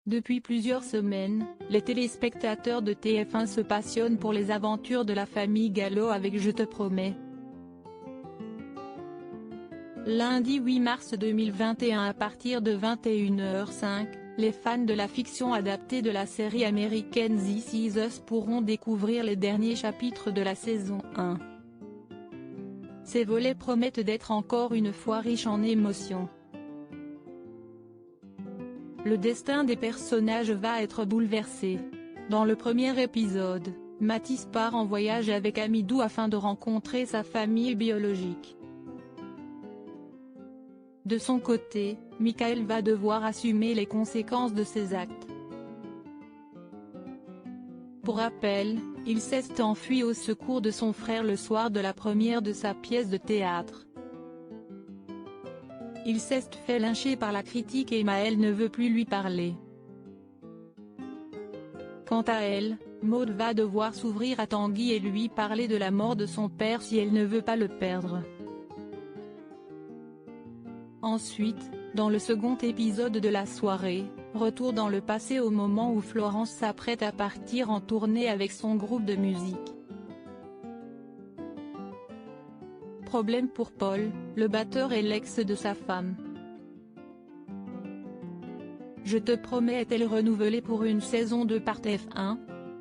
Depuis plusieurs semaines, les téléspectateurs de TF1 se passionnent pour les aventures de la famille Gallo avec Je te promets. Lundi 8 mars 2021 à partir de 21h05, les fans de la fiction adaptée de la série américaine This Is Us pourront découvrir les derniers chapitres de la saison 1. Ces volets promettent d'être encore une fois riches en émotions. Le destin des personnages va être bouleversé. Dans le premier épisode, Mathis part en voyage avec Amidou afin de rencontrer sa famille biologique. De son côté, Michael va devoir assumer les conséquences de ses actes. Pour rappel, il s'est enfui au secours de son frère le soir de la première de sa pièce de théâtre. Il s'est fait lyncher par la critique et Maël ne veut plus lui parler. Quant à elle, Maud va devoir s'ouvrir à Tanguy et lui parler de la mort de son père si elle ne veut pas le perdre. Ensuite, dans le second épisode de la soirée, retour dans le passé au moment où Florence s'apprête à partir en tournée avec son groupe de musique. Problème pour Paul, le batteur et l'ex de sa femme. Je te promets est-elle renouvelée pour une saison 2 par TF1 ?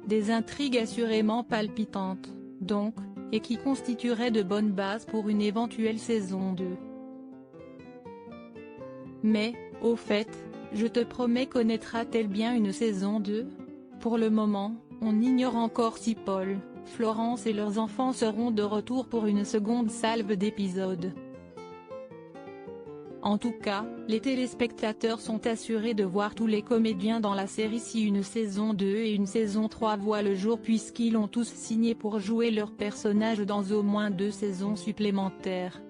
Des intrigues assurément palpitantes, donc, et qui constitueraient de bonnes bases pour une éventuelle saison 2. Mais, au fait, Je te promets connaîtra-t-elle bien une saison 2 ? Pour le moment, on ignore encore si Paul, Florence et leurs enfants seront de retour pour une seconde salve d'épisodes. En tout cas, les téléspectateurs sont assurés de voir tous les comédiens dans la série si une saison 2 et une saison 3 voient le jour puisqu'ils ont tous signé pour jouer leurs personnages dans au moins 2 saisons supplémentaires.